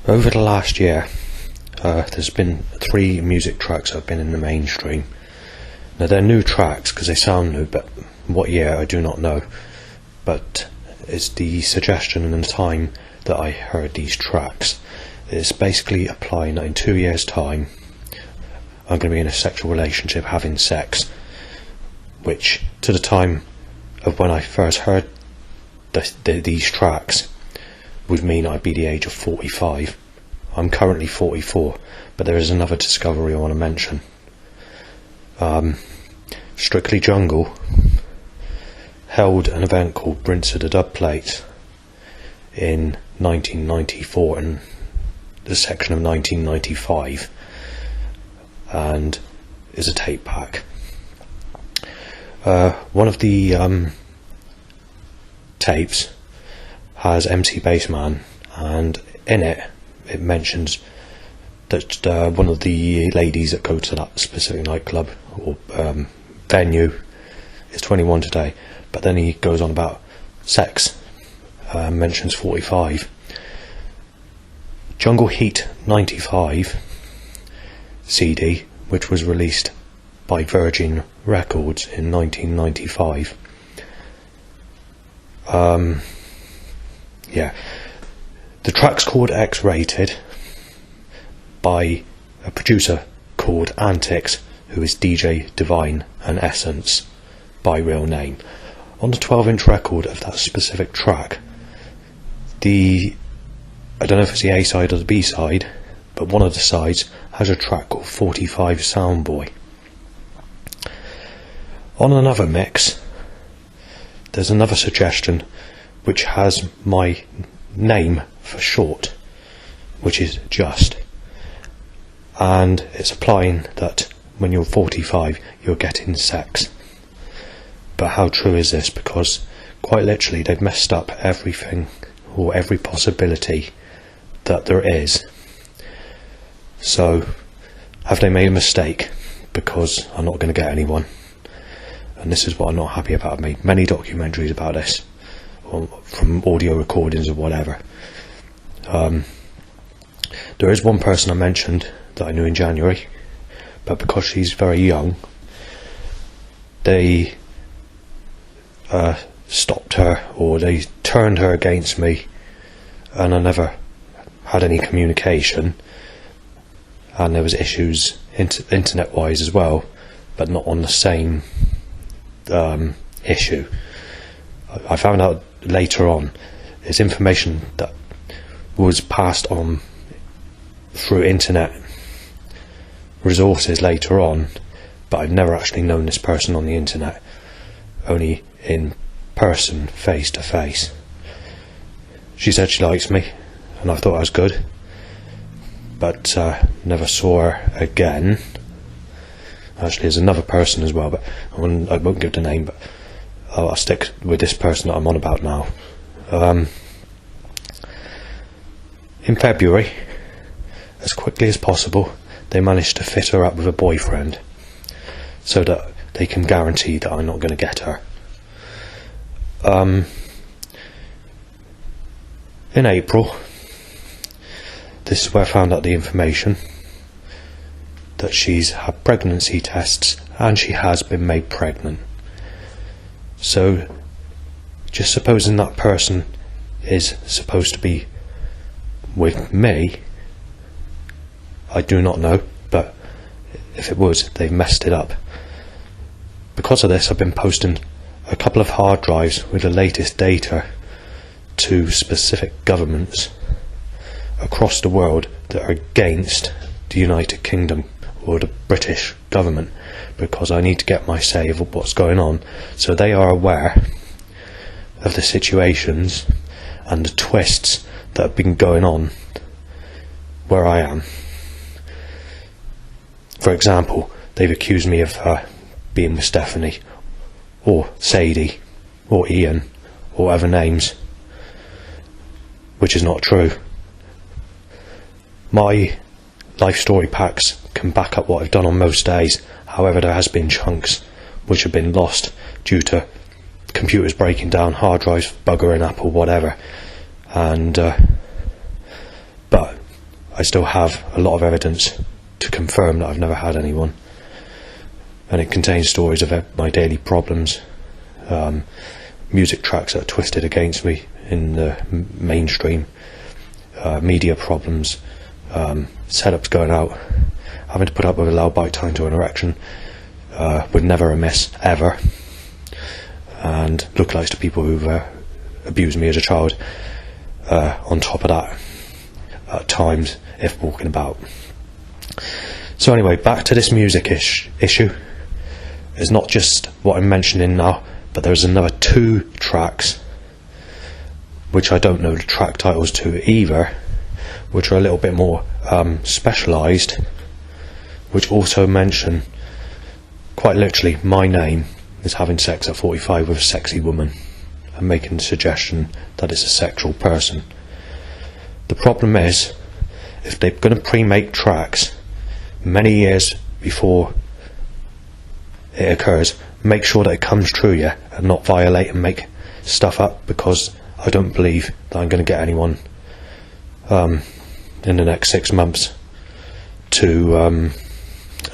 Over the last year, there's been 3 music tracks that have been in the mainstream. Now they're new tracks because they sound new, but what year I do not know. But it's the suggestion and the time that I heard these tracks. It's basically applying that in 2 years' time I'm going to be in a sexual relationship, having sex, which to the time of when I first heard these tracks would mean I'd be the age of 45. I'm currently 44, but there is another discovery I want to mention. Strictly Jungle held an event called Rinse of the Dub Plate in 1994 and the section of 1995, and is a tape pack. One of the tapes has MC Bassman, and in it mentions that one of the ladies that go to that specific nightclub or venue is 21 today, but then he goes on about sex, mentions 45. Jungle Heat 95 CD, which was released by Virgin Records in 1995. The track's called X-Rated by a producer called Antics, who is DJ Divine and Essence by real name. On the 12-inch record of that specific track, I don't know if it's the A-side or the B-side, but one of the sides has a track called 45 Soundboy. On another mix, there's another suggestion which has my name for short, which is Just, and it's implying that when you're 45 you're getting sex. But how true is this? Because quite literally they've messed up everything, or every possibility that there is. So have they made a mistake? Because I'm not going to get anyone, and this is what I'm not happy about. I've made many documentaries about this, from audio recordings or whatever. There is one person I mentioned that I knew in January, but because she's very young, they stopped her, or they turned her against me, and I never had any communication. And there was issues internet wise as well, but not on the same issue. I found out later on it's information that was passed on through internet resources later on, but I've never actually known this person on the internet, only in person, face to face. She said she likes me, and I thought I was good, but never saw her again. Actually, there's another person as well, but I won't give the name, but I'll stick with this person that I'm on about now. In February, as quickly as possible, they managed to fit her up with a boyfriend so that they can guarantee that I'm not going to get her. In April, this is where I found out the information that she's had pregnancy tests and she has been made pregnant. So, just supposing that person is supposed to be with me, I do not know, but if it was, they've messed it up. Because of this, I've been posting a couple of hard drives with the latest data to specific governments across the world that are against the United Kingdom or the British government, because I need to get my say of what's going on, so they are aware of the situations and the twists that have been going on where I am. For example, they've accused me of being with Stephanie or Sadie or Ian or other names, which is not true. My life story packs can back up what I've done on most days. However, there has been chunks which have been lost due to computers breaking down, hard drives buggering up or whatever, and but I still have a lot of evidence to confirm that I've never had anyone, and it contains stories of my daily problems, music tracks that are twisted against me in the mainstream, media problems, setups going out, having to put up with a loud bite time to an erection would never amiss, ever, and lookalikes to people who've abused me as a child on top of that at times if walking about. So anyway, back to this music issue. It's not just what I'm mentioning now, but there's another 2 tracks which I don't know the track titles to either, which are a little bit more specialised, which also mention quite literally my name is having sex at 45 with a sexy woman and making the suggestion that it's a sexual person. The problem is, if they're going to pre-make tracks many years before it occurs, make sure that it comes true, yeah, and not violate and make stuff up, because I don't believe that I'm going to get anyone in the next 6 months to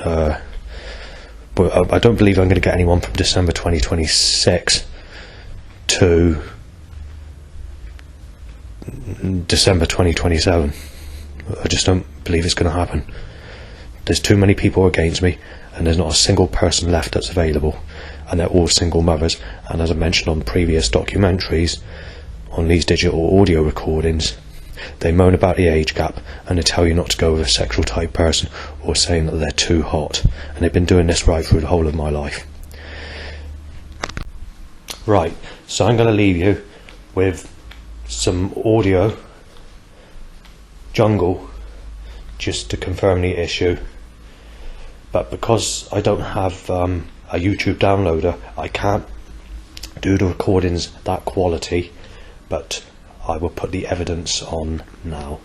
I don't believe I'm going to get anyone from December 2026 to December 2027. I just don't believe it's going to happen. There's too many people against me, and there's not a single person left that's available, and they're all single mothers. And as I mentioned on previous documentaries, on these digital audio recordings, they moan about the age gap, and they tell you not to go with a sexual type person, or saying that they're too hot, and they've been doing this right through the whole of my life. Right, so I'm going to leave you with some audio jungle just to confirm the issue, but because I don't have a YouTube downloader, I can't do the recordings that quality, but I will put the evidence on now.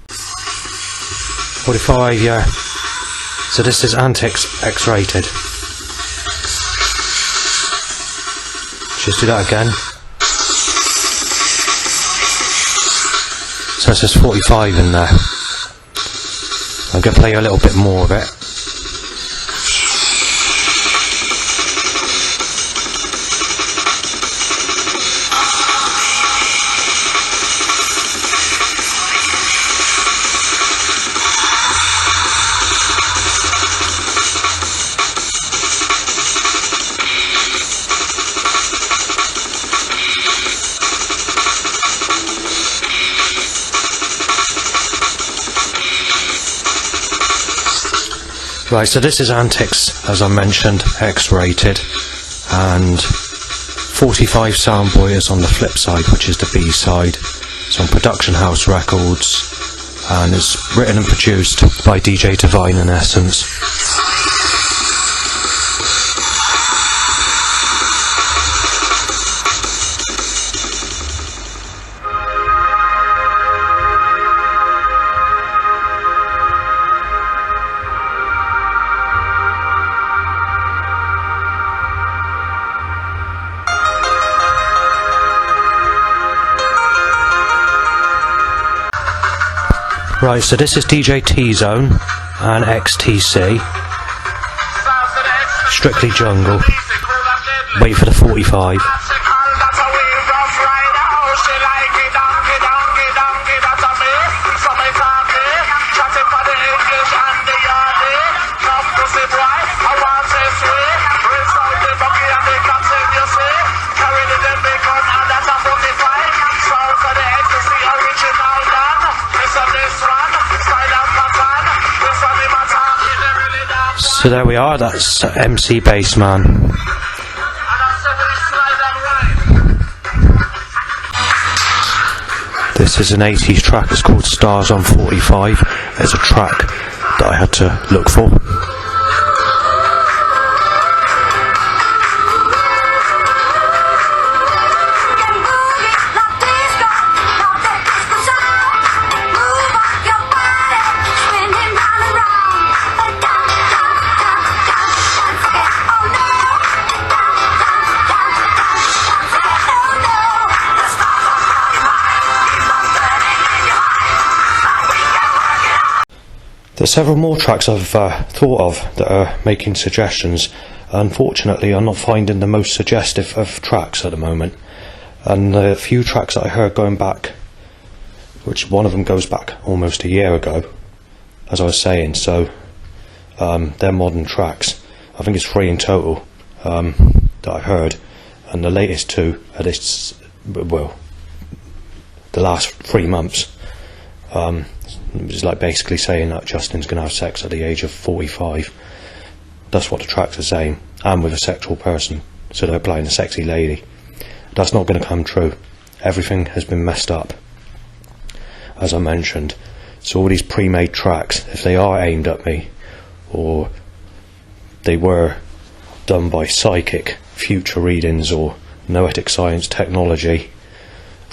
45, yeah. So this is Antics X-rated. Just do that again. So it says 45 in there. I'm going to play you a little bit more of it. Right, so this is Antics, as I mentioned, X-rated, and 45 Soundboy is on the flip side, which is the B-side. It's on Production House Records, and it's written and produced by DJ Divine in Essence. Right, so this is DJ T-Zone and XTC. Strictly jungle. Wait for the 45. So there we are, that's MC Bassman. This is an 80s track, it's called Stars on 45. It's a track that I had to look for. There's several more tracks I've thought of that are making suggestions. Unfortunately, I'm not finding the most suggestive of tracks at the moment. And the few tracks that I heard going back, which one of them goes back almost a year ago, as I was saying, so they're modern tracks. I think it's 3 in total that I heard, and the latest 2 are this, well, the last 3 months. It's like basically saying that Justin's going to have sex at the age of 45. That's what the tracks are saying, and with a sexual person, so they're playing a sexy lady. That's not going to come true. Everything has been messed up, as I mentioned. So all these pre-made tracks, if they are aimed at me, or they were done by psychic future readings or noetic science technology,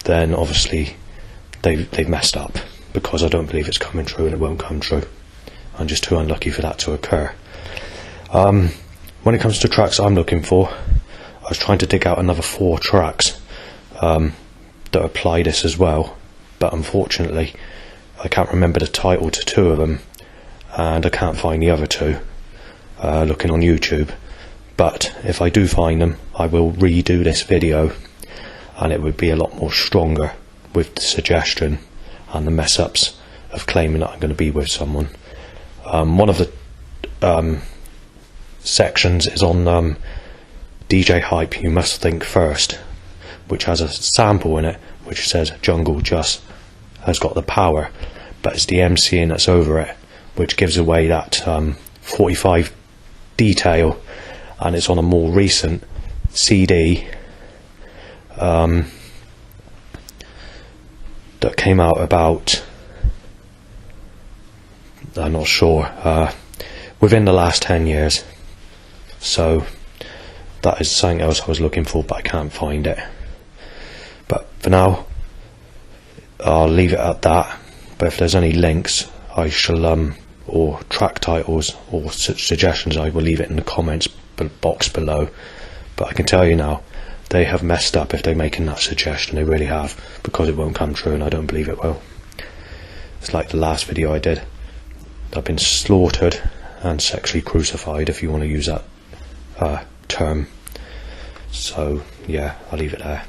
then obviously they've messed up, because I don't believe it's coming true, and it won't come true. I'm just too unlucky for that to occur. When it comes to tracks I'm looking for, I was trying to dig out another 4 tracks that apply this as well, but unfortunately I can't remember the title to 2 of them, and I can't find the other 2 looking on YouTube. But if I do find them, I will redo this video, and it would be a lot more stronger with the suggestion and the mess ups of claiming that I'm going to be with someone. One of the sections is on DJ Hype You Must Think First, which has a sample in it which says Jungle Just has got the power, but it's the MCing that's over it which gives away that 45 detail, and it's on a more recent CD that came out about, I'm not sure, within the last 10 years. So that is something else I was looking for, but I can't find it. But for now, I'll leave it at that. But if there's any links, I shall, or track titles or suggestions, I will leave it in the comments box below. But I can tell you now, they have messed up if they're making that suggestion. They really have, because it won't come true, and I don't believe it will. It's like the last video I did. I've been slaughtered and sexually crucified, if you want to use that term. So yeah, I'll leave it there.